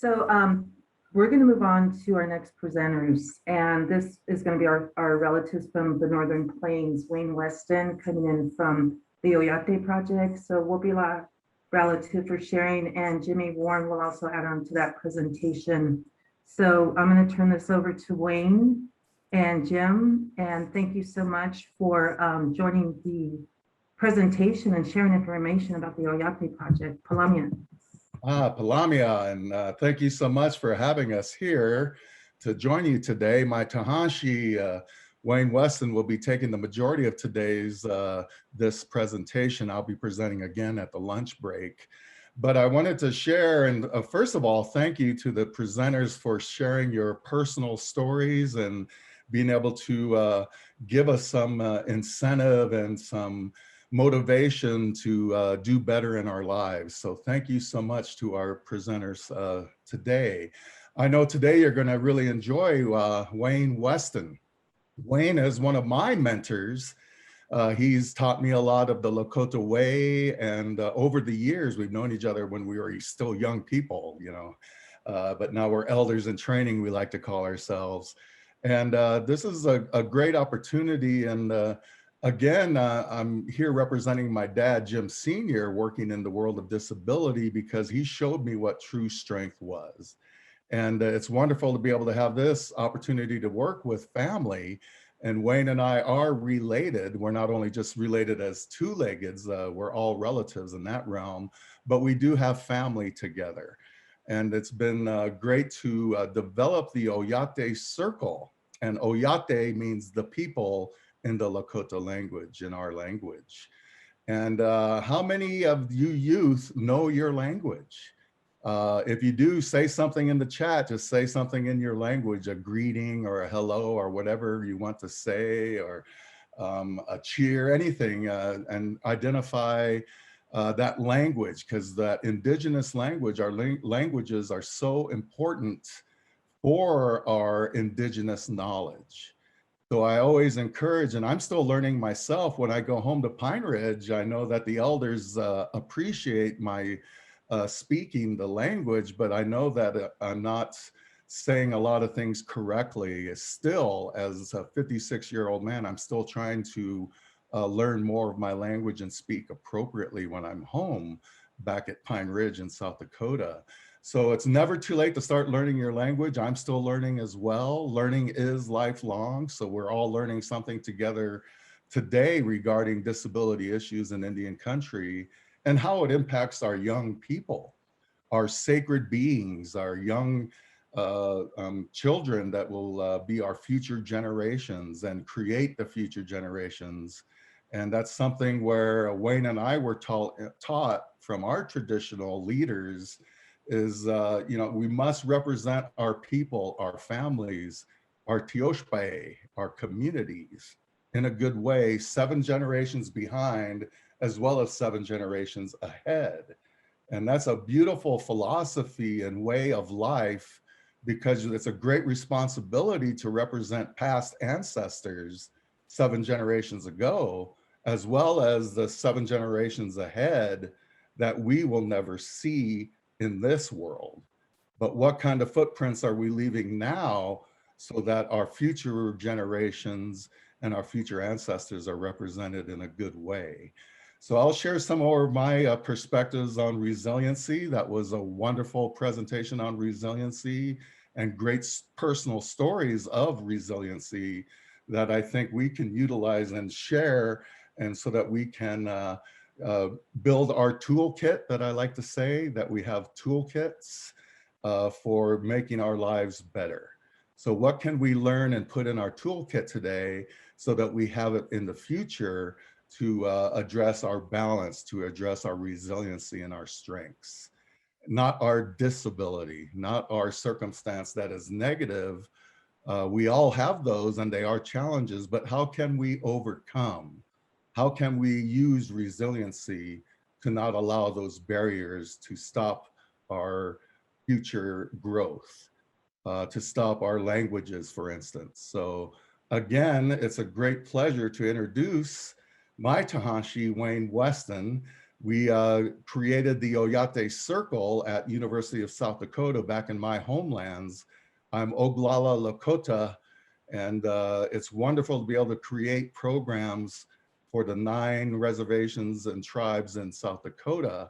So we're going to move on to our next presenters, and this is going to be our relatives from the Northern Plains, Wayne Weston, coming in from the Oyate Project. So we'll be a relative for sharing, and Jimmy Warne will also add on to that presentation. So I'm going to turn this over to Wayne and Jim, and thank you so much for joining the presentation and sharing information about the Oyate Project. Palamia. Palamia, and thank you so much for having us here to join you today. My Tahanshi, Wayne Weston, will be taking the majority of today's this presentation. I'll be presenting again at the lunch break. But I wanted to share, and first of all, thank you to the presenters for sharing your personal stories and being able to give us some incentive and some motivation to do better in our lives. So thank you so much to our presenters today. I know today you're going to really enjoy Wayne Weston. Wayne is one of my mentors. He's taught me a lot of the Lakota way, and over the years, we've known each other when we were still young people, you know, but now we're elders in training, we like to call ourselves. And this is a great opportunity. And again, I'm here representing my dad, Jim Sr., working in the world of disability, because he showed me what true strength was. And it's wonderful to be able to have this opportunity to work with family. And Wayne and I are related. We're not only just related as two-leggeds, we're all relatives in that realm, but we do have family together. And it's been great to develop the Oyate Circle. And Oyate means the people in the Lakota language, in our language. And how many of you youth know your language? If you do, say something in the chat, just say something in your language, a greeting or a hello or whatever you want to say, or a cheer, anything, and identify that language, because that indigenous language, our languages are so important for our indigenous knowledge. So I always encourage, and I'm still learning myself when I go home to Pine Ridge. I know that the elders appreciate my speaking the language, but I know that I'm not saying a lot of things correctly. Still, as a 56-year-old man, I'm still trying to learn more of my language and speak appropriately when I'm home back at Pine Ridge in South Dakota. So it's never too late to start learning your language. I'm still learning as well. Learning is lifelong. So we're all learning something together today regarding disability issues in Indian country and how it impacts our young people, our sacred beings, our young children that will be our future generations and create the future generations. And that's something where Wayne and I were taught from our traditional leaders is, you know, we must represent our people, our families, our tioshpae, our communities in a good way, 7 generations behind, as well as 7 generations ahead. And that's a beautiful philosophy and way of life, because it's a great responsibility to represent past ancestors 7 generations ago, as well as the 7 generations ahead that we will never see in this world. But what kind of footprints are we leaving now so that our future generations and our future ancestors are represented in a good way? So I'll share some more of my perspectives on resiliency. That was a wonderful presentation on resiliency and great personal stories of resiliency that I think we can utilize and share, and so that we can build our toolkit, that I like to say, that we have toolkits for making our lives better. So what can we learn and put in our toolkit today so that we have it in the future to address our balance, to address our resiliency and our strengths, not our disability, not our circumstance that is negative. We all have those and they are challenges, but how can we overcome? How can we use resiliency to not allow those barriers to stop our future growth, to stop our languages, for instance? So again, it's a great pleasure to introduce my Tahanshi, Wayne Weston, We created the Oyate Circle at University of South Dakota back in my homelands. I'm Oglala Lakota, and it's wonderful to be able to create programs for the 9 reservations and tribes in South Dakota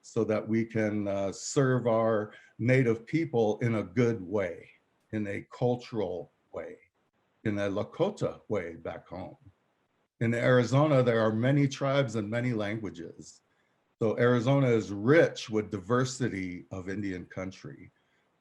so that we can serve our Native people in a good way, in a cultural way, in a Lakota way back home. In Arizona, there are many tribes and many languages. So Arizona is rich with diversity of Indian country.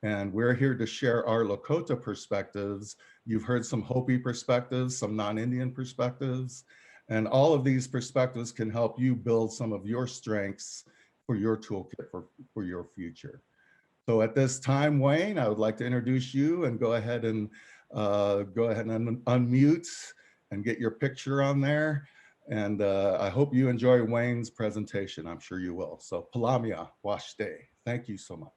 And we're here to share our Lakota perspectives. You've heard some Hopi perspectives, some non-Indian perspectives, and all of these perspectives can help you build some of your strengths for your toolkit for your future. So at this time, Wayne, I would like to introduce you and go ahead and unmute and get your picture on there. And I hope you enjoy Wayne's presentation. I'm sure you will. So Palamia, Washte. Thank you so much.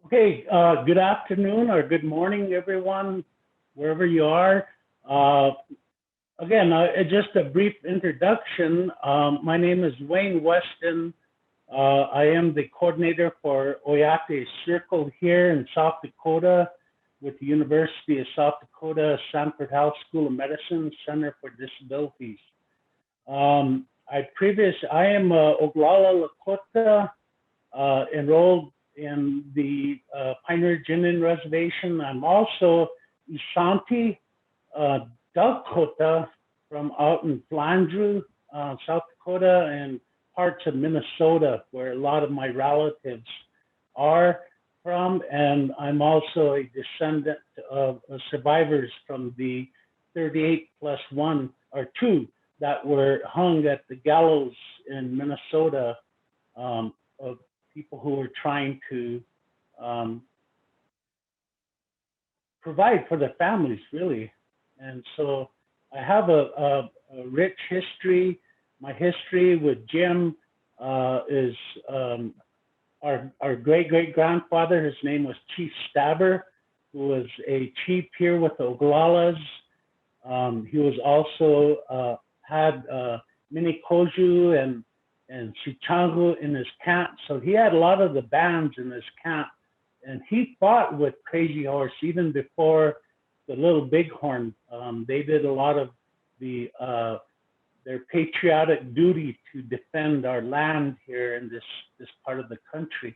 Okay, good afternoon or good morning, everyone, wherever you are. Again, just a brief introduction. My name is Wayne Weston. I am the coordinator for Oyate Circle here in South Dakota with the University of South Dakota Sanford House School of Medicine Center for Disabilities. I am Oglala Lakota, enrolled in the Pioneer Indian Reservation. I'm also Isanti Dakota from out in Flandreau, South Dakota, and parts of Minnesota, where a lot of my relatives are from. And I'm also a descendant of survivors from the 38+1 or 2 that were hung at the gallows in Minnesota, of people who were trying to provide for their families, really. And so I have a rich history. My history with Jim is our great-great-grandfather. His name was Chief Stabber, who was a chief here with the Oglalas. He was also had Minikoju and Sichangu in his camp. So he had a lot of the bands in his camp. And he fought with Crazy Horse even before the Little Bighorn. They did a lot of their patriotic duty to defend our land here in this part of the country.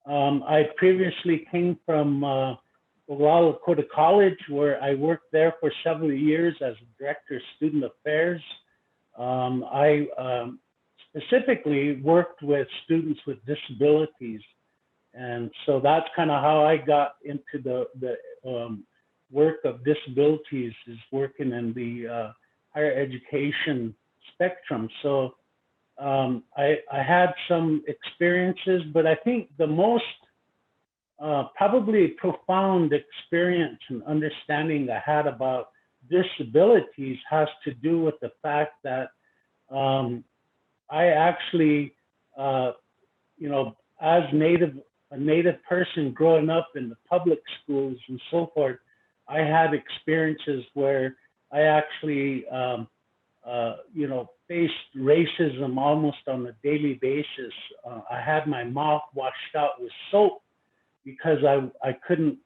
I previously came from Oglala Dakota College, where I worked there for several years as a director of student affairs. I specifically worked with students with disabilities. And so that's kind of how I got into the work of disabilities, is working in the higher education spectrum. So I had some experiences, but I think the most probably profound experience and understanding I had about disabilities has to do with the fact that I actually, you know, as a Native person growing up in the public schools and so forth, I had experiences where I actually, you know, faced racism almost on a daily basis. I had my mouth washed out with soap because I couldn't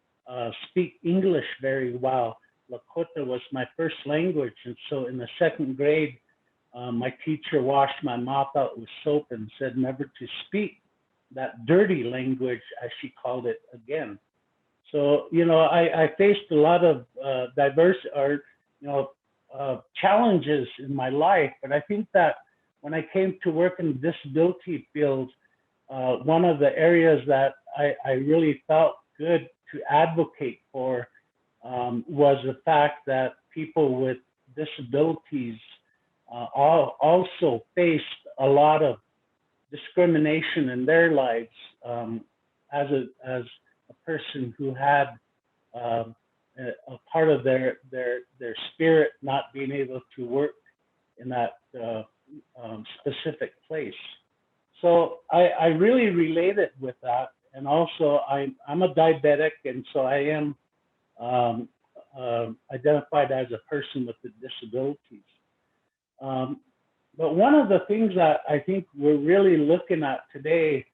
speak English very well. Lakota was my first language, and so in the 2nd grade, my teacher washed my mouth out with soap and said never to speak that dirty language, as she called it, again. So, you know, I faced a lot of challenges in my life, but I think that when I came to work in the disability field, one of the areas that I really felt good to advocate for was the fact that people with disabilities also faced a lot of discrimination in their lives, as a person who had a part of their spirit not being able to work in that specific place. So I really related with that, and also I'm a diabetic, and so I am identified as a person with the disabilities. But one of the things that I think we're really looking at today,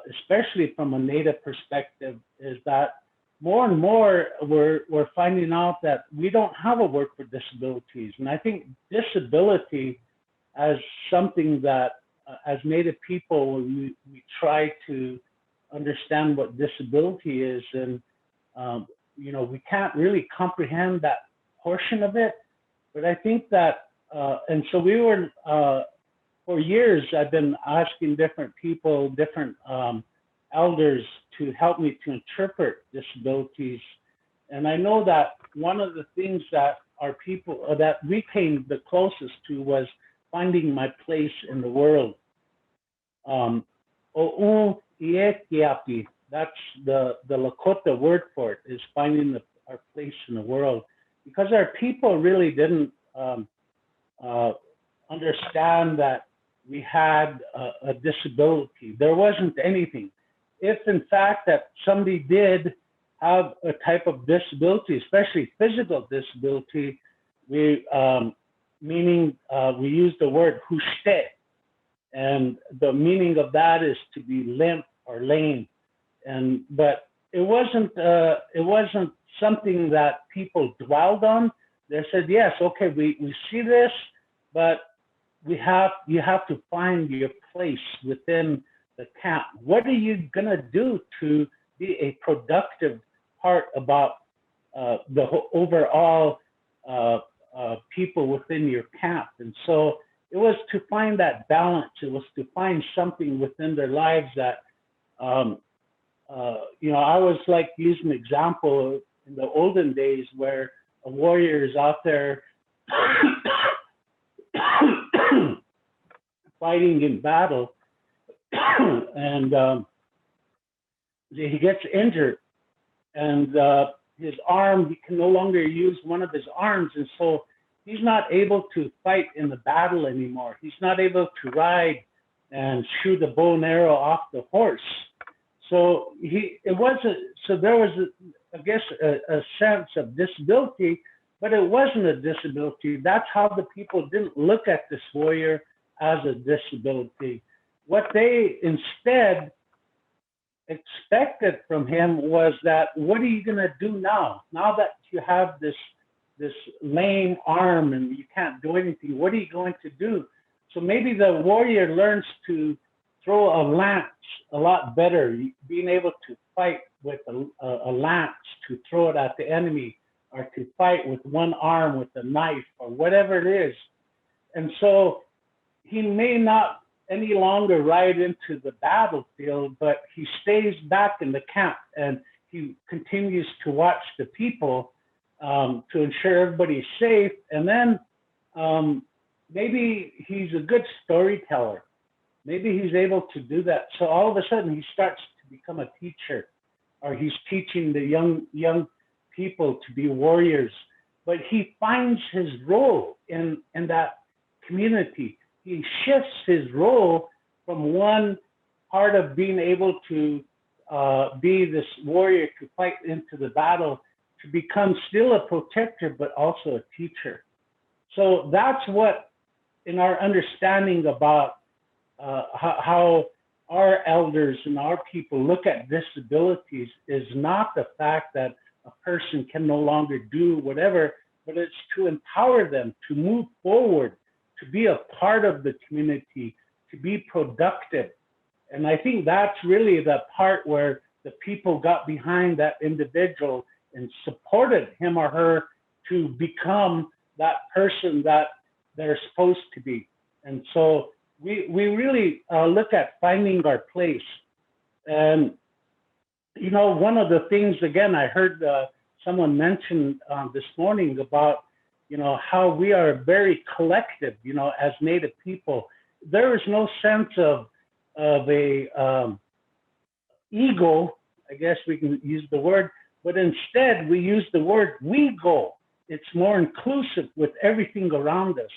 especially from a Native perspective, is that more and more we're finding out that we don't have a word for disabilities. And I think disability as something that, as Native people, we try to understand what disability is. And, we can't really comprehend that portion of it. But I think that, and so we were, for years, I've been asking different people, different elders to help me to interpret disabilities. And I know that one of the things that our people, that we came the closest to, was finding my place in the world. That's the Lakota word for it, is finding our place in the world. Because our people really didn't understand that we had a disability. There wasn't anything. If in fact that somebody did have a type of disability, especially physical disability, meaning we use the word huste, and the meaning of that is to be limp or lame. But it wasn't something that people dwelled on. They said, yes, okay, we see this, but you have to find your place within the camp. What are you gonna do to be a productive part about the overall people within your camp? And so it was to find that balance. It was to find something within their lives that, I was like using an example in the olden days where a warrior is out there fighting in battle, and he gets injured, and his arm, he can no longer use one of his arms, and so he's not able to fight in the battle anymore. He's not able to ride and shoot a bow and arrow off the horse. So there was, I guess, a sense of disability, but it wasn't a disability. That's how the people didn't look at this warrior as a disability. What they instead expected from him was that, what are you gonna do now? Now that you have this lame arm and you can't do anything, what are you going to do? So maybe the warrior learns to throw a lance a lot better, being able to fight with a lance, to throw it at the enemy, or to fight with one arm with a knife, or whatever it is. And so he may not any longer ride into the battlefield, but he stays back in the camp and he continues to watch the people to ensure everybody's safe. And then maybe he's a good storyteller. Maybe he's able to do that. So all of a sudden he starts to become a teacher, or he's teaching the young people to be warriors. But he finds his role in that community. He shifts his role from one part of being able to be this warrior to fight into the battle to become still a protector, but also a teacher. So that's what, in our understanding about how our elders and our people look at disabilities, is not the fact that a person can no longer do whatever, but it's to empower them to move forward, to be a part of the community, to be productive. And I think that's really the part where the people got behind that individual and supported him or her to become that person that they're supposed to be. And so we really look at finding our place. And, one of the things, again, I heard someone mention this morning about, how we are very collective, as Native people. There is no sense of a ego, I guess we can use the word, but instead we use the word we go. It's more inclusive with everything around us.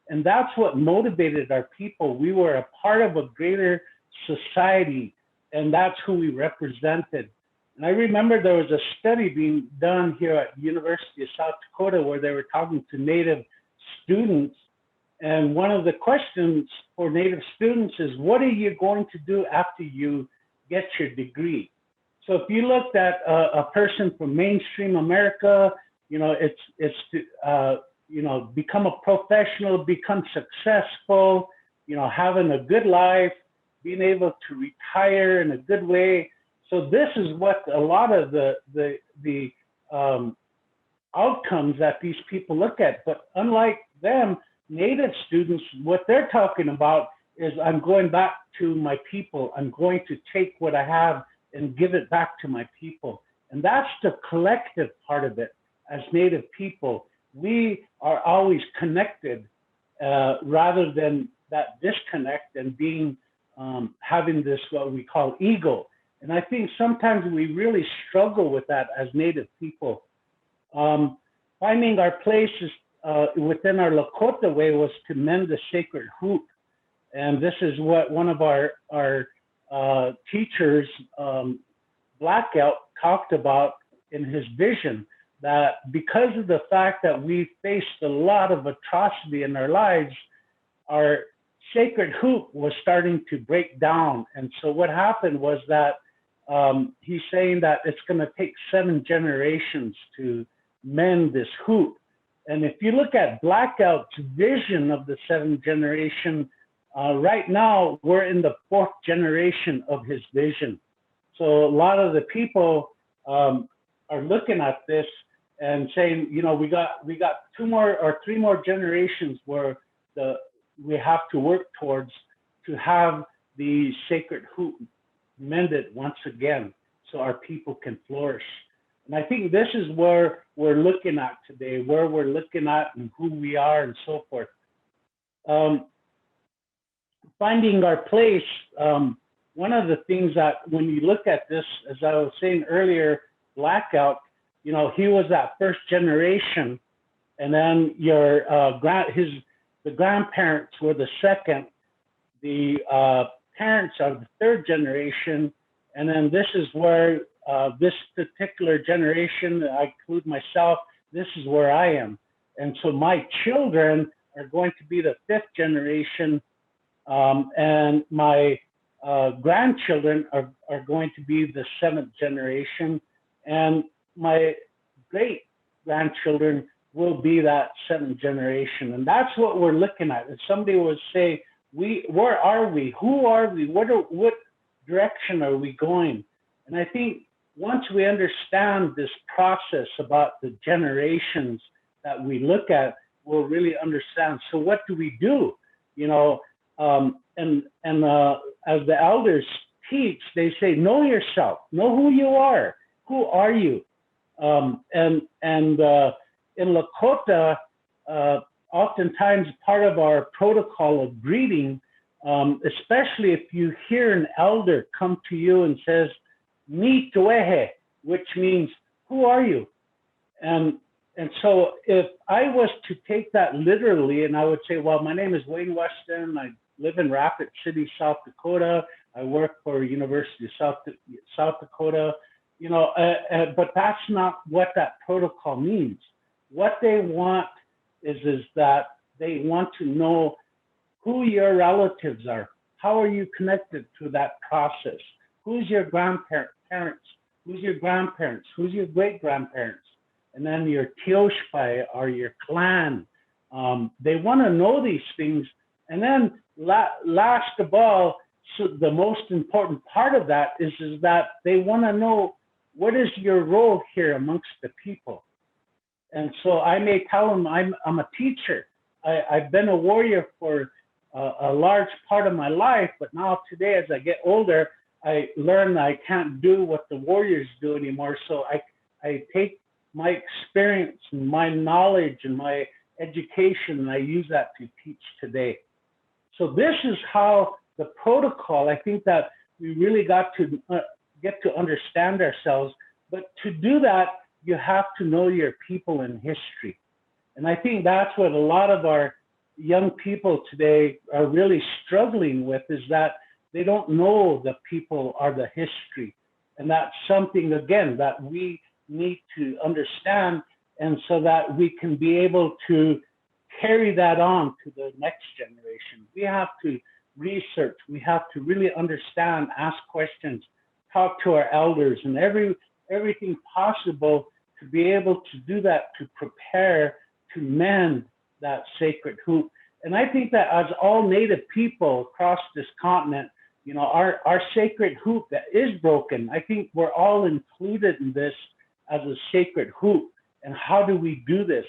And that's what motivated our people. We were a part of a greater society, and that's who we represented. And I remember there was a study being done here at the University of South Dakota where they were talking to Native students, And one of the questions for Native students is, what are you going to do after you get your degree? So if you looked at a person from mainstream America, it's to, become a professional, become successful, having a good life, being able to retire in a good way. So this is what a lot of the outcomes that these people look at. But unlike them, Native students, what they're talking about is, I'm going back to my people. I'm going to take what I have and give it back to my people. And that's the collective part of it. As Native people, we are always connected rather than that disconnect and being having this, what we call ego. And I think sometimes we really struggle with that as Native people. Finding our places within our Lakota way was to mend the sacred hoop. And this is what one of our teachers, Blackout, talked about in his vision, that because of the fact that we faced a lot of atrocity in our lives, our sacred hoop was starting to break down. And so what happened was that he's saying that it's going to take 7 generations to mend this hoop. And if you look at Blackout's vision of the 7th generation, right now we're in the 4th generation of his vision. So a lot of the people are looking at this and saying, we got 2 more or 3 more generations where we have to work towards to have the sacred hoop mended once again, so our people can flourish. And I think this is where we're looking at today, where we're looking at and who we are and so forth. Finding our place, one of the things that when you look at this, as I was saying earlier, Blackout, he was that 1st generation, and then the grandparents were the 2nd, the parents are the 3rd generation, and then this is where this particular generation, I include myself, this is where I am. And so my children are going to be the 5th generation, and my grandchildren are going to be the 7th generation, and my great grandchildren will be that 7th generation. And that's what we're looking at. If somebody would say, where are we? Who are we? What direction are we going? And I think once we understand this process about the generations that we look at, we'll really understand. So what do we do? As the elders teach, they say, know yourself, know who you are. Who are you? In Lakota, oftentimes part of our protocol of greeting, especially if you hear an elder come to you and says, "Mi tuehe," which means, who are you? And so if I was to take that literally, and I would say, well, my name is Wayne Weston, I live in Rapid City, South Dakota, I work for University of South Dakota, but that's not what that protocol means. What they want is that they want to know who your relatives are. How are you connected to that process? Who's your grandparents? Who's your grandparents? Who's your great-grandparents? And then your Tioshpai or your clan. They want to know these things. And then last of all, so the most important part of that is that they want to know, what is your role here amongst the people? And so I may tell them I'm a teacher. I've been a warrior for a large part of my life, but now today as I get older, I learn I can't do what the warriors do anymore. So I take my experience and my knowledge and my education, and I use that to teach today. So this is how the protocol, I think that we really got to get to understand ourselves. But to do that, you have to know your people and history. And I think that's what a lot of our young people today are really struggling with, is that they don't know the people or the history. And that's something, again, that we need to understand, and so that we can be able to carry that on to the next generation. We have to research. We have to really understand, ask questions, talk to our elders, and everything possible to be able to do that, to prepare to mend that sacred hoop. And I think that as all Native people across this continent, you know, our sacred hoop that is broken, I think we're all included in this as a sacred hoop. And how do we do this?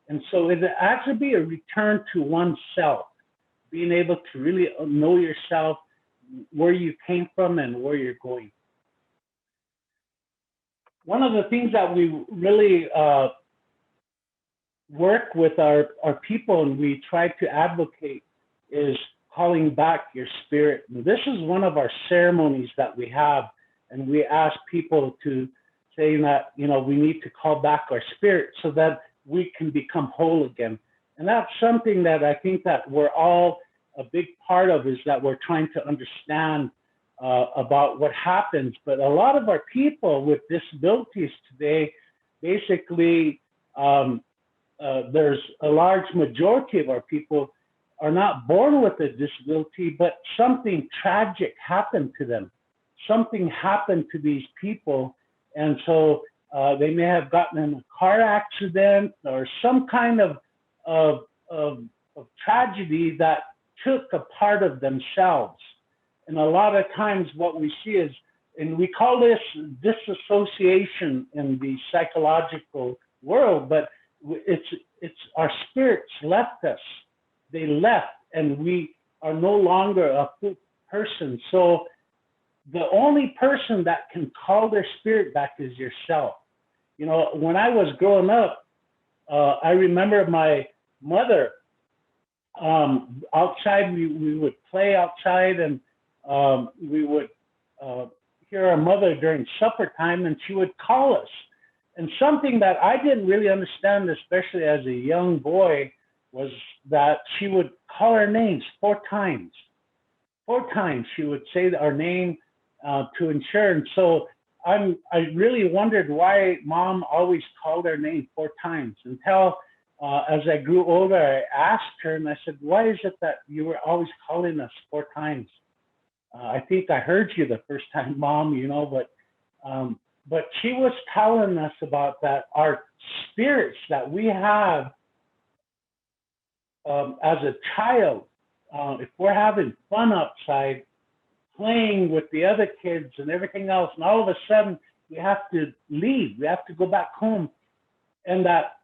And so it has to be a return to oneself, being able to really know yourself, where you came from and where you're going. One of the things that we really work with our people and we try to advocate is calling back your spirit. And this is one of our ceremonies that we have, and we ask people to say that, you know, we need to call back our spirit so that we can become whole again. And that's something that I think that we're all a big part of, is that we're trying to understand about what happens. But a lot of our people with disabilities today, basically, there's a large majority of our people are not born with a disability, but something tragic happened to them. Something happened to these people. And so they may have gotten in a car accident or some kind of tragedy that took a part of themselves. And a lot of times what we see is, and we call this disassociation in the psychological world, but it's our spirits left us. They left, and we are no longer a full person. So the only person that can call their spirit back is yourself. You know, when I was growing up, I remember my mother, outside, we would play outside, and we would hear our mother during supper time, and she would call us. And something that I didn't really understand, especially as a young boy, was that she would call our names 4 times. 4 times she would say our name to ensure. And so I really wondered why Mom always called our name 4 times, until as I grew older, I asked her, and I said, why is it that you were always calling us 4 times? I think I heard you the first time, Mom, you know, but she was telling us about that, our spirits that we have as a child, if we're having fun outside, playing with the other kids and everything else, and all of a sudden we have to leave, we have to go back home. And that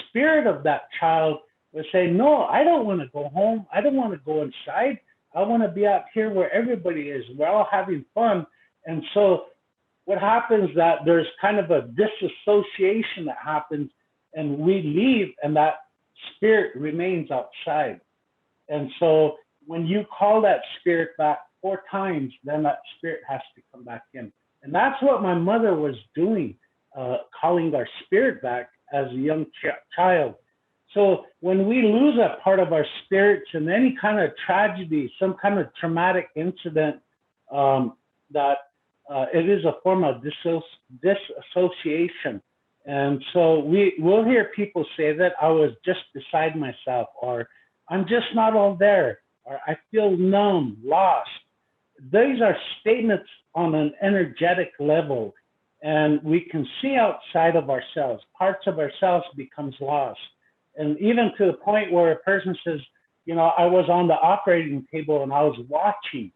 spirit of that child would say, no, I don't want to go home. I don't want to go inside. I want to be out here where everybody is. We're all having fun. And so what happens is that there's kind of a disassociation that happens, and we leave, and that spirit remains outside. And so when you call that spirit back 4 times, then that spirit has to come back in. And that's what my mother was doing, calling our spirit back as a young child. So when we lose a part of our spirits in any kind of tragedy, some kind of traumatic incident, that it is a form of disassociation. And so we'll hear people say that I was just beside myself, or I'm just not all there, or I feel numb, lost. These are statements on an energetic level, and we can see outside of ourselves. Parts of ourselves becomes lost. And even to the point where a person says, you know, I was on the operating table and I was watching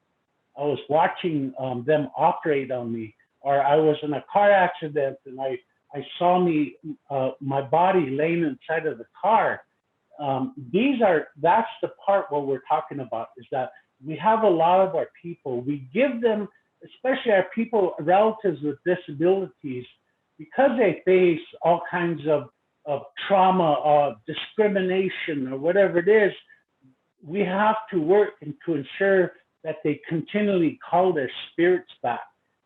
them operate on me, or I was in a car accident and I saw my body laying inside of the car. That's the part what we're talking about, is that we have a lot of our people, we give them, especially our people, relatives with disabilities, because they face all kinds of trauma, discrimination, or whatever it is, we have to work and to ensure that they continually call their spirits back,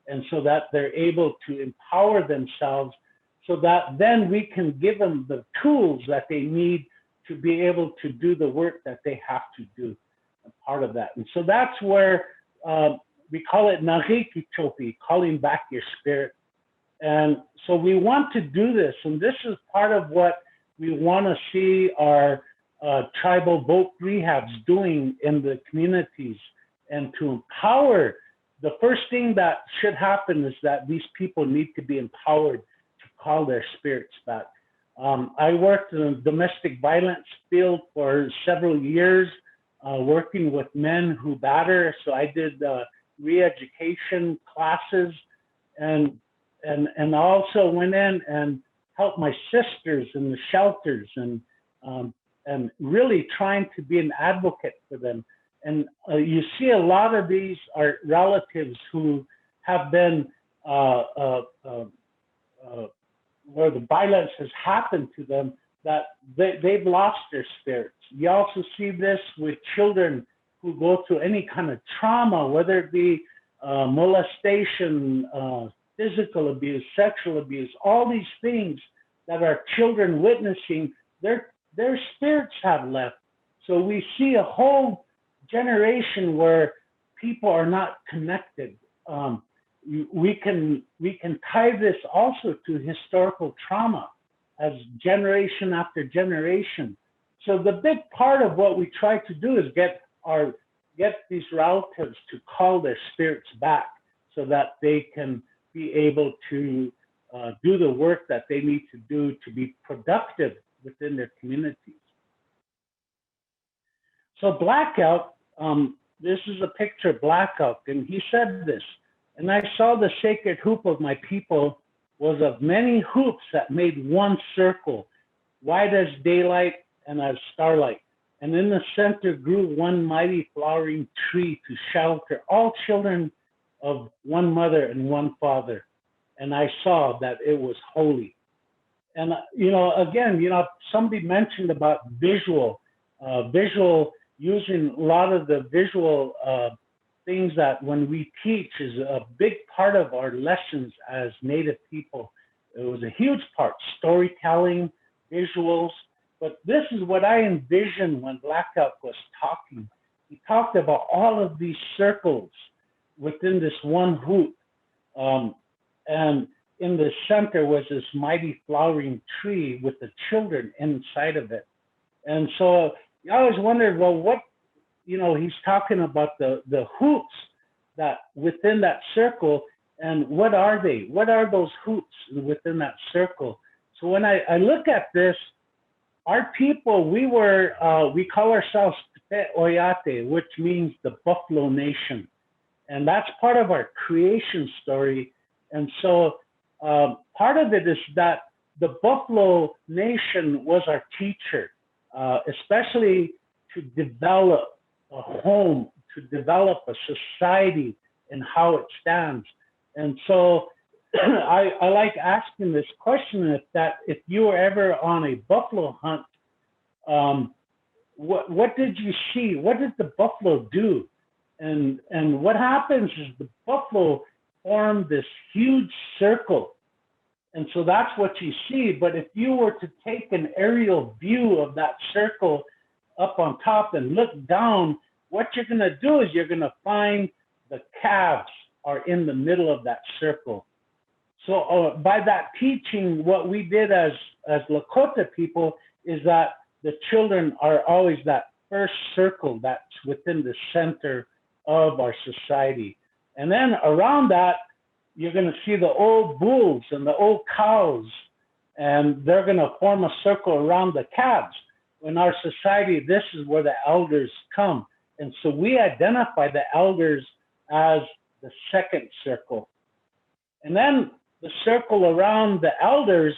and so that they're able to empower themselves, so that then we can give them the tools that they need to be able to do the work that they have to do, a part of that. And so that's where we call it Nagikichopi, calling back your spirit. And so we want to do this, and this is part of what we want to see our tribal voc rehabs doing in the communities, and to empower. The first thing that should happen is that these people need to be empowered to call their spirits back. I worked in the domestic violence field for several years, working with men who batter. So I did re-education classes, and also went in and helped my sisters in the shelters, and really trying to be an advocate for them. And you see a lot of these are relatives who have been where the violence has happened to them, that they've lost their spirits. You also see this with children who go through any kind of trauma, whether it be molestation, physical abuse, sexual abuse, all these things that our children witnessing, their spirits have left. So we see a whole generation where people are not connected. We can tie this also to historical trauma as generation after generation. So the big part of what we try to do is get these relatives to call their spirits back so that they can be able to do the work that they need to do to be productive within their communities. So Blackout, this is a picture of Blackout, and he said this: "And I saw the sacred hoop of my people was of many hoops that made one circle, wide as daylight and as starlight. And in the center grew one mighty flowering tree to shelter all children of one mother and one father. And I saw that it was holy." And, again, somebody mentioned about visual using a lot of the visual things that when we teach is a big part of our lessons as Native people. It was a huge part, storytelling, visuals. But this is what I envisioned when Blackout was talking. He talked about all of these circles within this one hoop. And in the center was this mighty flowering tree with the children inside of it. And so I always wondered, well, what, he's talking about the hoops that within that circle, and what are they? What are those hoops within that circle? So when I look at this, our people, we call ourselves Te Oyate, which means the Buffalo Nation. And that's part of our creation story. And so part of it is that the Buffalo Nation was our teacher, especially to develop a home, to develop a society and how it stands. And so I like asking this question, if you were ever on a buffalo hunt, what did you see? What did the buffalo do? And what happens is the buffalo form this huge circle. And so that's what you see. But if you were to take an aerial view of that circle up on top and look down, what you're going to do is you're going to find the calves are in the middle of that circle. So by that teaching, what we did as Lakota people is that the children are always that first circle that's within the center of our society. And then around that, you're going to see the old bulls and the old cows, and they're going to form a circle around the calves. In our society, this is where the elders come. And so we identify the elders as the second circle. And then the circle around the elders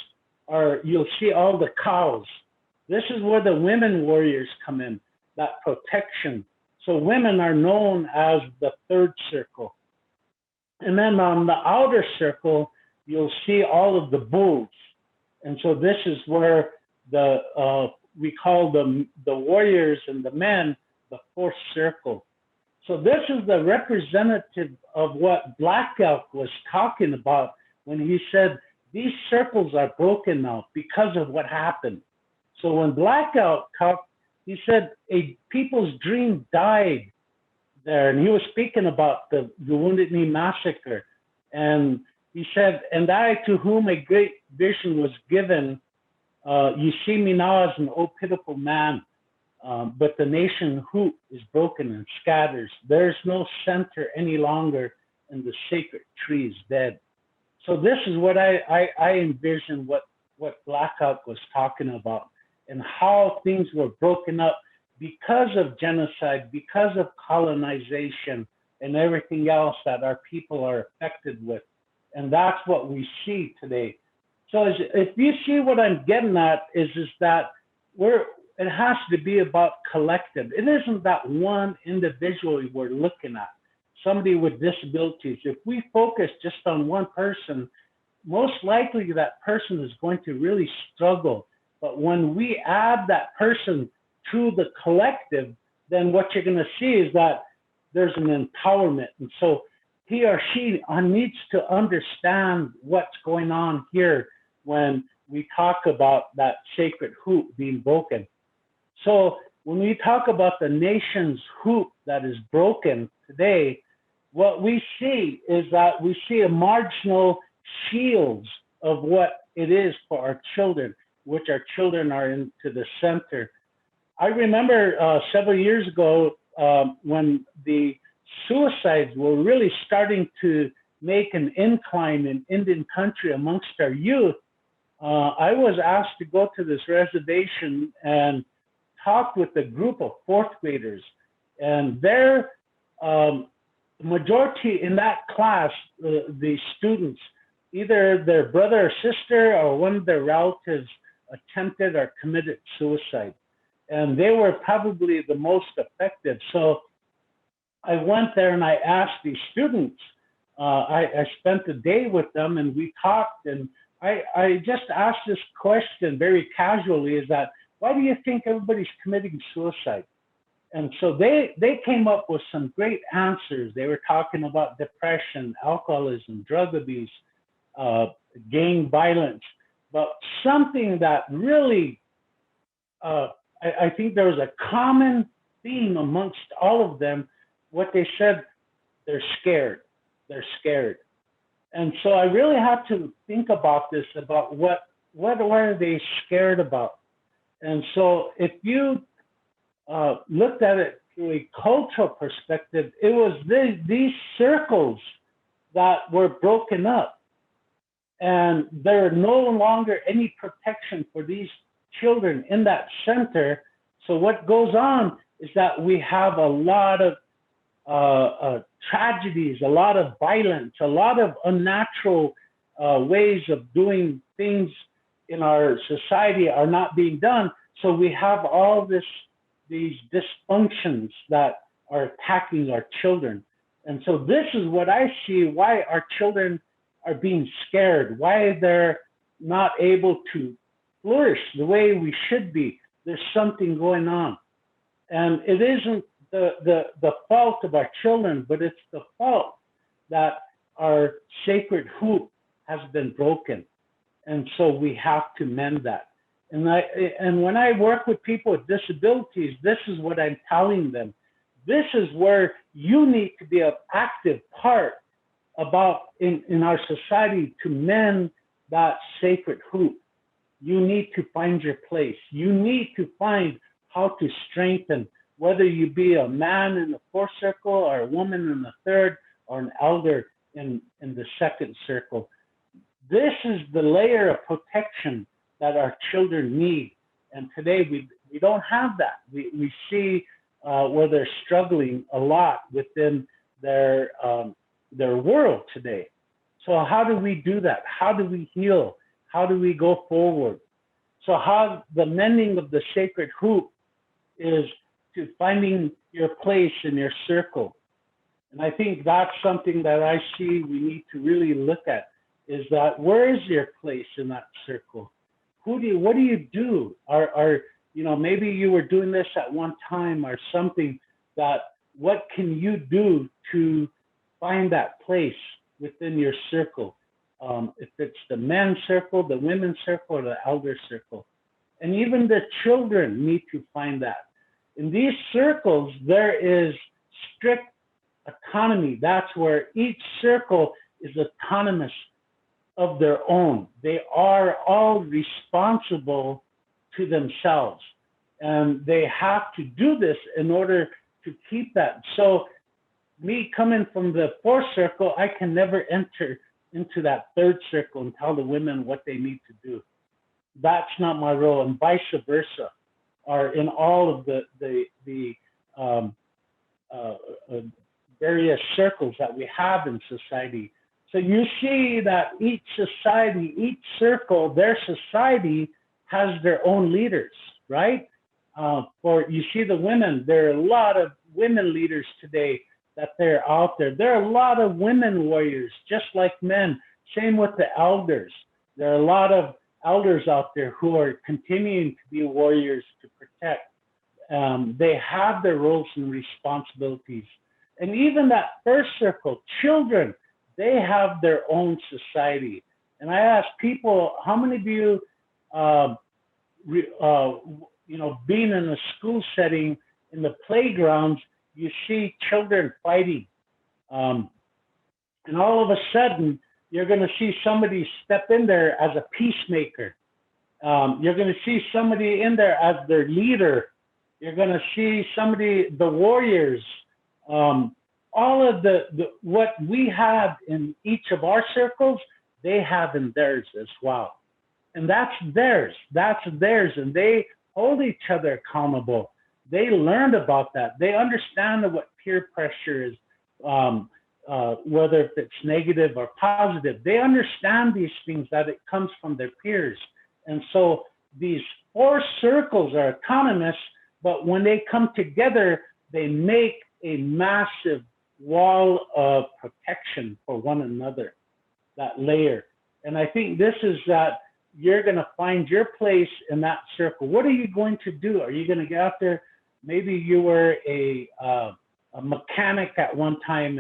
you'll see all the cows. This is where the women warriors come in, that protection. So women are known as the third circle. And then on the outer circle, you'll see all of the bulls. And so this is where we call the warriors and the men the fourth circle. So this is the representative of what Blackout was talking about when he said, these circles are broken now because of what happened. So when Blackout talked, he said a people's dream died there. And he was speaking about the Wounded Knee Massacre. And he said, and I to whom a great vision was given, you see me now as an old pitiful man. but the nation hoop is broken and scatters. There's no center any longer, and the sacred tree is dead. So this is what I envision what Blackout was talking about, and how things were broken up because of genocide, because of colonization, and everything else that our people are affected with. And that's what we see today. So if you see what I'm getting at is that it has to be about collective. It isn't that one individual we're looking at, somebody with disabilities. If we focus just on one person, most likely that person is going to really struggle. But when we add that person to the collective, then what you're going to see is that there's an empowerment. And so he or she needs to understand what's going on here when we talk about that sacred hoop being broken. So when we talk about the nation's hoop that is broken today, what we see is that we see a marginal shields of what it is for our children, which our children are into the center. I remember several years ago when the suicides were really starting to make an incline in Indian country amongst our youth. I was asked to go to this reservation and talk with a group of fourth graders, and their majority in that class, the students, either their brother or sister or one of their relatives attempted or committed suicide. And they were probably the most effective. So I went there and I asked these students, I spent a day with them and we talked, and I just asked this question very casually, is that, why do you think everybody's committing suicide? And so they came up with some great answers. They were talking about depression, alcoholism, drug abuse, gang violence. But something that really, I think there was a common theme amongst all of them. What they said, they're scared. They're scared. And so I really had to think about this, about what are they scared about? And so if you looked at it through a cultural perspective, it was these circles that were broken up. And there are no longer any protection for these children in that center. So what goes on is that we have a lot of tragedies, a lot of violence, a lot of unnatural ways of doing things in our society are not being done. So we have all these dysfunctions that are attacking our children. And so this is what I see, why our children are being scared, why they're not able to flourish the way we should be. There's something going on. And it isn't the fault of our children, but it's the fault that our sacred hoop has been broken. And so we have to mend that. And when I work with people with disabilities, this is what I'm telling them. This is where you need to be an active part about in our society to mend that sacred hoop. You need to find your place. You need to find how to strengthen, whether you be a man in the fourth circle or a woman in the third or an elder in the second circle. This is the layer of protection that our children need. And today we don't have that. We see where they're struggling a lot within their world today. So how do we do that? How do we heal? How do we go forward? So how the mending of the sacred hoop is to finding your place in your circle. And I think that's something that I see we need to really look at, is that where is your place in that circle? What do you do? Maybe you were doing this at one time or something, that what can you do to find that place within your circle? If it's the men's circle, the women's circle, or the elder circle. And even the children need to find that. In these circles, there is strict autonomy. That's where each circle is autonomous of their own. They are all responsible to themselves. And they have to do this in order to keep that. So me coming from the fourth circle, I can never enter into that third circle and tell the women what they need to do. That's not my role, and vice versa, are in all of the various circles that we have in society. So you see that each society, each circle, their society has their own leaders, right? For you see the women, there are a lot of women leaders today that they're out there. There are a lot of women warriors, just like men. Same with the elders. There are a lot of elders out there who are continuing to be warriors to protect. They have their roles and responsibilities. And even that first circle, children, they have their own society. And I ask people, how many of you, being in a school setting, in the playgrounds, you see children fighting. And all of a sudden, you're going to see somebody step in there as a peacemaker. You're going to see somebody in there as their leader. You're going to see somebody, the warriors. All of the what we have in each of our circles, they have in theirs as well. And that's theirs. That's theirs. And they hold each other accountable. They learned about that. They understand what peer pressure is, whether it's negative or positive. They understand these things, that it comes from their peers. And so these four circles are autonomous, but when they come together, they make a massive wall of protection for one another, that layer. And I think this is that you're going to find your place in that circle. What are you going to do? Are you going to get out there? Maybe you were a mechanic at one time,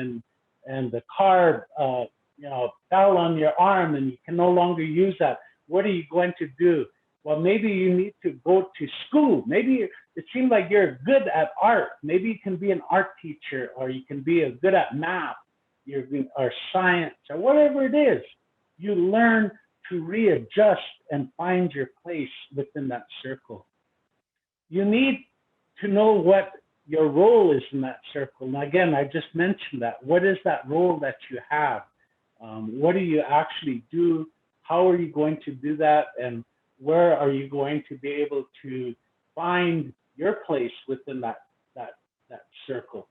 and the car fell on your arm and you can no longer use that. What are you going to do? Well, maybe you need to go to school. Maybe it seems like you're good at art. Maybe you can be an art teacher, or you can be good at math, or science, or whatever it is. You learn to readjust and find your place within that circle. You need to know what your role is in that circle. And again, I just mentioned that. What is that role that you have? What do you actually do? How are you going to do that? And where are you going to be able to find your place within that circle?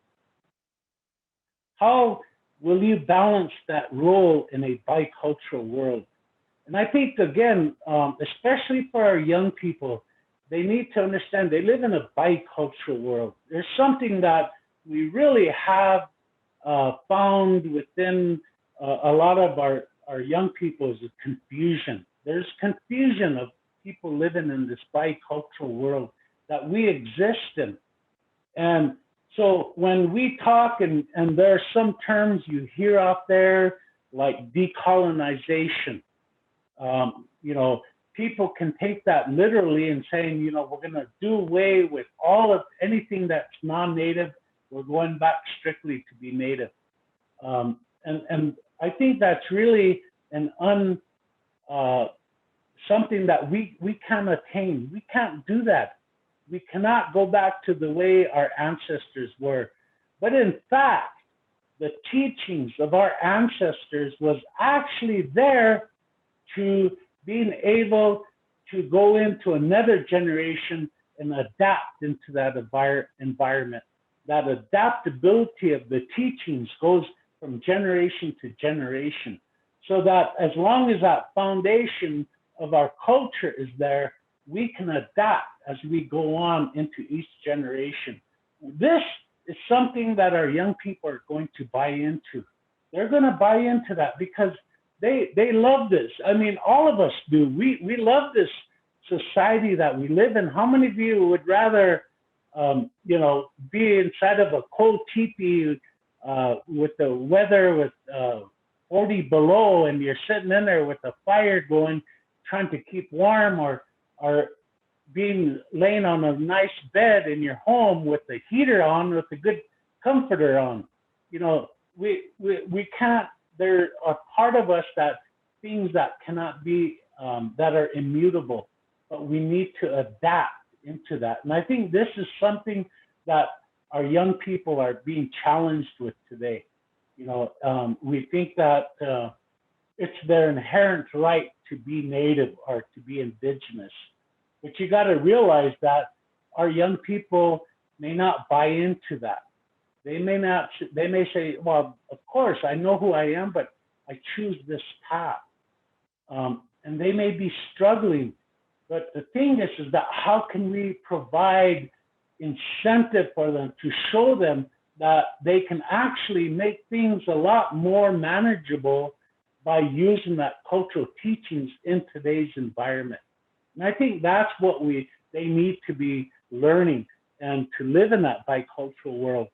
How will you balance that role in a bicultural world? And I think, again, especially for our young people, they need to understand they live in a bicultural world. There's something that we really have found within a lot of our young people is confusion. There's confusion of people living in this bicultural world that we exist in. And so when we talk, and there are some terms you hear out there like decolonization, people can take that literally and saying, we're going to do away with all of anything that's non-native. We're going back strictly to be native. And I think that's really something that we can't attain. We can't do that. We cannot go back to the way our ancestors were. But in fact, the teachings of our ancestors was actually there to being able to go into another generation and adapt into that environment. That adaptability of the teachings goes from generation to generation, so that as long as that foundation of our culture is there, we can adapt as we go on into each generation. This is something that our young people are going to buy into. They're going to buy into that because they love this. I mean, all of us do. We love this society that we live in. How many of you would rather, be inside of a cold teepee with the weather with 40 below, and you're sitting in there with a fire going, trying to keep warm, or laying on a nice bed in your home with the heater on, with a good comforter on? We can't. There are part of us that things that cannot be, that are immutable, but we need to adapt into that. And I think this is something that our young people are being challenged with today. We think that it's their inherent right to be Native or to be Indigenous. But you got to realize that our young people may not buy into that. They may say, well, of course, I know who I am, but I choose this path. And they may be struggling. But the thing is that how can we provide incentive for them to show them that they can actually make things a lot more manageable by using that cultural teachings in today's environment. And I think that's what they need to be learning, and to live in that bicultural world.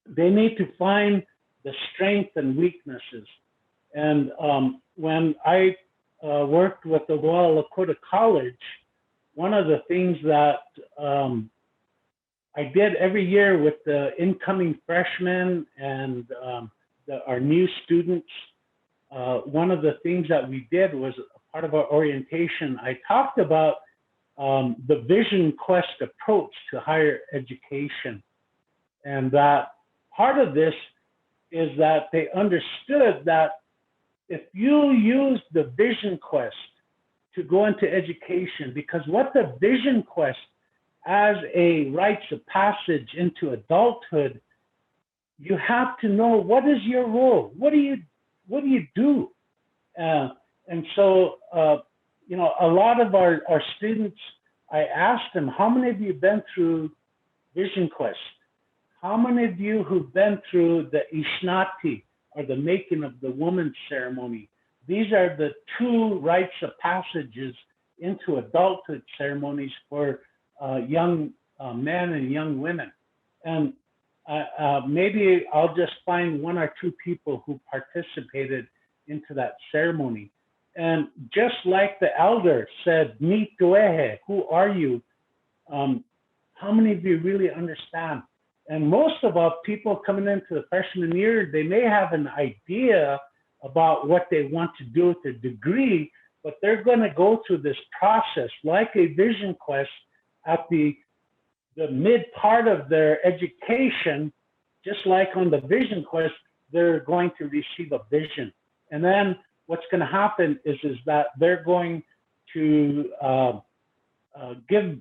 They need to find the strengths and weaknesses. And when I worked with the Dakota College, one of the things that I did every year with the incoming freshmen and our new students, one of the things that we did was part of our orientation. I talked about the Vision Quest approach to higher education. And that part of this is that they understood that if you use the Vision Quest to go into education, because what the Vision Quest as a rites of passage into adulthood, you have to know what is your role, what do you do? And so, a lot of our students, I asked them, how many of you have been through Vision Quest? How many of you who've been through the Ishnati, or the making of the woman ceremony? These are the two rites of passages into adulthood ceremonies for young men and young women. And maybe I'll just find one or two people who participated into that ceremony. And just like the elder said, "Ni tuehe," who are you? How many of you really understand? And most of us people coming into the freshman year, they may have an idea about what they want to do with their degree, but they're going to go through this process like a Vision Quest at the mid part of their education. Just like on the Vision Quest, they're going to receive a vision. And then what's going to happen is that they're going to give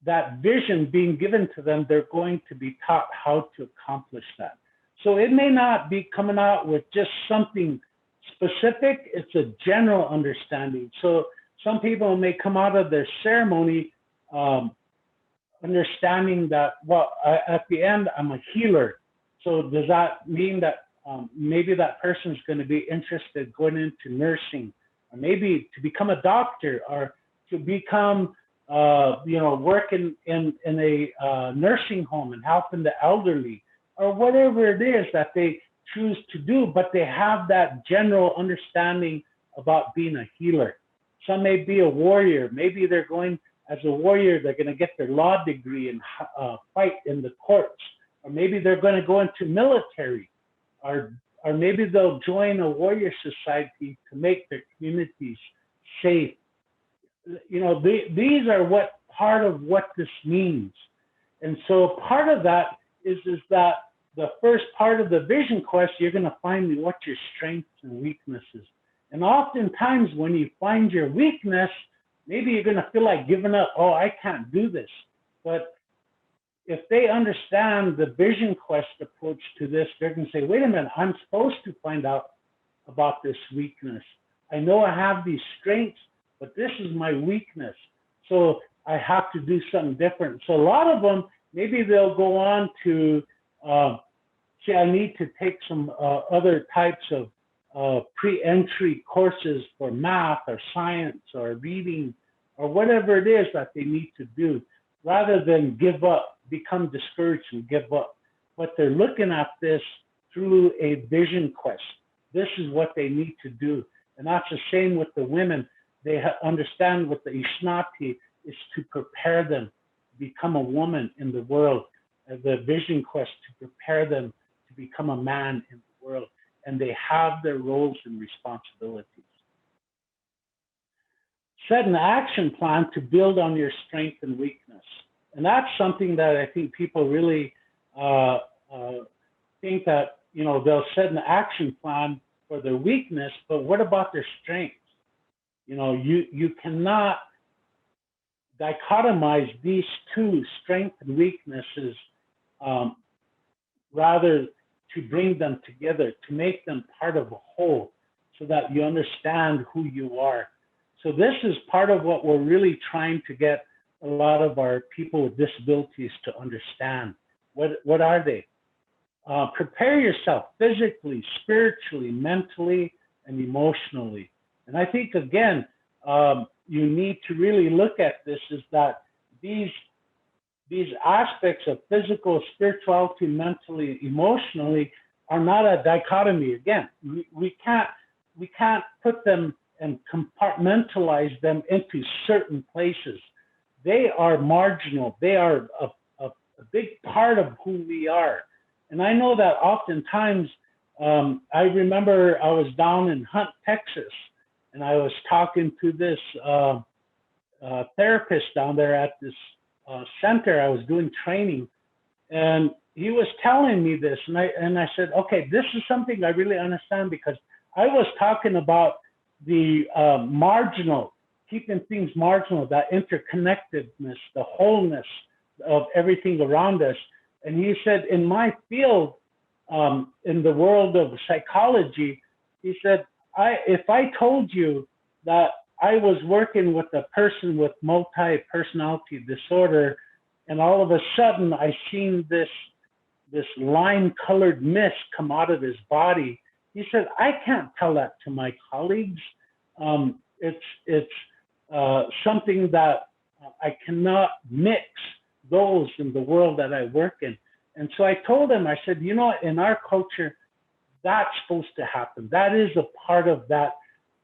that vision being given to them, they're going to be taught how to accomplish that. So it may not be coming out with just something specific, it's a general understanding. So some people may come out of their ceremony understanding that, well, at the end, I'm a healer. So does that mean that maybe that person's going to be interested going into nursing, or maybe to become a doctor, or to become work in a nursing home and helping the elderly, or whatever it is that they choose to do, but they have that general understanding about being a healer. Some may be a warrior. Maybe they're going as a warrior, they're going to get their law degree and fight in the courts, or maybe they're going to go into military, or maybe they'll join a warrior society to make their communities safe. These are what part of what this means. And so part of that is that the first part of the Vision Quest, you're going to find what your strengths and weaknesses. And oftentimes when you find your weakness, maybe you're going to feel like giving up. Oh, I can't do this. But if they understand the Vision Quest approach to this, they're going to say, wait a minute, I'm supposed to find out about this weakness. I know I have these strengths, but this is my weakness. So I have to do something different. So a lot of them, maybe they'll go on to say, I need to take some other types of pre-entry courses for math or science or reading or whatever it is that they need to do, rather than give up, become discouraged and give up. But they're looking at this through a Vision Quest. This is what they need to do. And that's the same with the women. They understand what the Ishnati is to prepare them to become a woman in the world, the Vision Quest to prepare them to become a man in the world. And they have their roles and responsibilities. set an action plan to build on your strength and weakness. And that's something that I think people really think that, you know, they'll set an action plan for their weakness, but what about their strengths? You know, you cannot dichotomize these two, strength and weaknesses, rather to bring them together, to make them part of a whole so that you understand who you are. So this is part of what we're really trying to get a lot of our people with disabilities to understand. What are they? Prepare yourself physically, spiritually, mentally, and emotionally. And I think, again, you need to really look at this is that these aspects of physical, spirituality, mentally, emotionally are not a dichotomy. Again, we can't put them and compartmentalize them into certain places. They are marginal. They are a big part of who we are. And I know that oftentimes, I remember I was down in Hunt, Texas, and I was talking to this therapist down there at this center. I was doing training, and he was telling me this, and I said, okay, this is something I really understand, because I was talking about the marginal, keeping things marginal, that interconnectedness, the wholeness of everything around us. And he said, in my field, in the world of psychology, he said, if I told you that I was working with a person with multi-personality disorder, and all of a sudden I seen this lime-colored mist come out of his body, he said, I can't tell that to my colleagues. It's something that I cannot mix those in the world that I work in. And so I told him, I said, you know, in our culture, that's supposed to happen. That is a part of that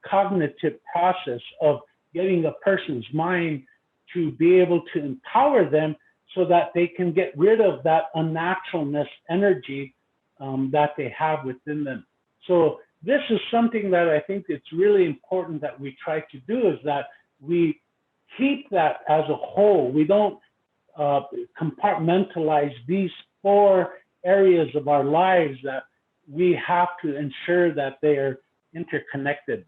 cognitive process of getting a person's mind to be able to empower them so that they can get rid of that unnaturalness energy that they have within them. So this is something that I think it's really important that we try to do, is that we keep that as a whole. We don't compartmentalize these 4 areas of our lives that we have to ensure that they are interconnected.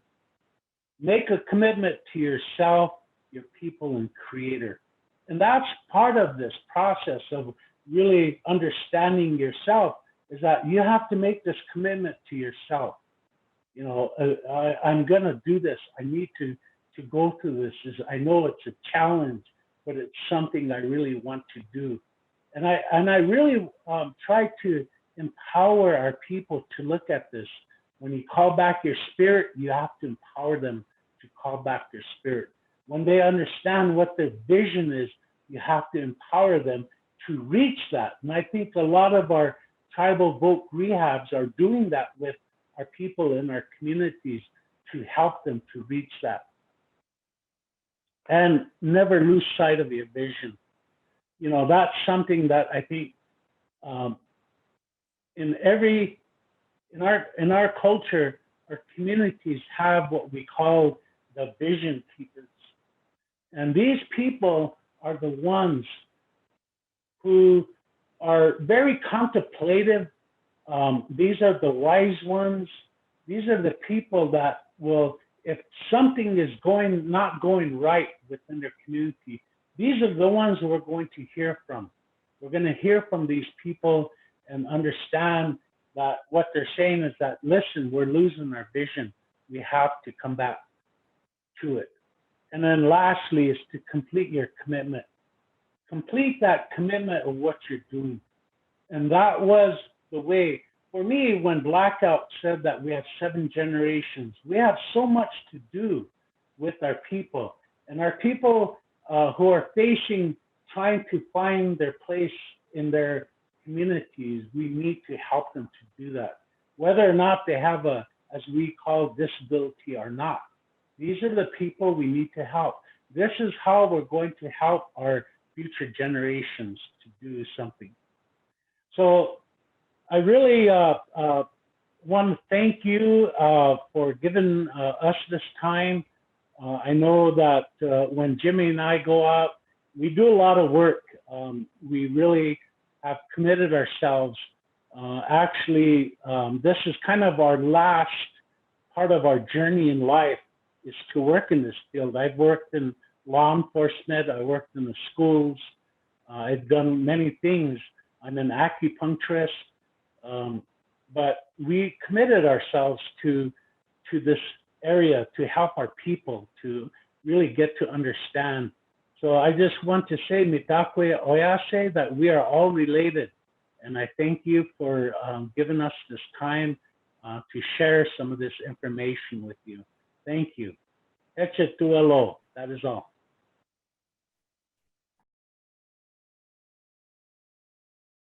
Make a commitment to yourself, your people, and creator. And that's part of this process of really understanding yourself, is that you have to make this commitment to yourself. You know, I'm going to do this. I need to go through this. I know it's a challenge, but it's something I really want to do. And I really try to empower our people to look at this. When you call back your spirit, you have to empower them to call back their spirit. When they understand what their vision is, you have to empower them to reach that. And I think a lot of our tribal voc rehabs are doing that with our people in our communities to help them to reach that. And never lose sight of your vision. You know, that's something that I think in our culture, our communities have what we call the vision keepers. And these people are the ones who are very contemplative. These are the wise ones. These are the people that will, if something is not going right within their community, these are the ones who we're going to hear from. We're going to hear from these people and understand that what they're saying is that, listen, we're losing our vision. We have to come back to it. And then lastly is to complete your commitment. Complete that commitment of what you're doing. And that was the way, for me, when Blackout said that we have 7 generations, we have so much to do with our people. And our people who are trying to find their place in their communities, we need to help them to do that, whether or not they have a, as we call, disability or not. These are the people we need to help. This is how we're going to help our future generations to do something. So I really want to thank you for giving us this time. I know that when Jimmy and I go out, we do a lot of work. We really have committed ourselves. Actually, this is kind of our last part of our journey in life, is to work in this field. I've worked in law enforcement. I worked in the schools. I've done many things. I'm an acupuncturist. But we committed ourselves to this area to help our people to really get to understand. So I just want to say, Mitakwe Oyase, that we are all related. And I thank you for giving us this time to share some of this information with you. Thank you. Eche tuelo. That is all.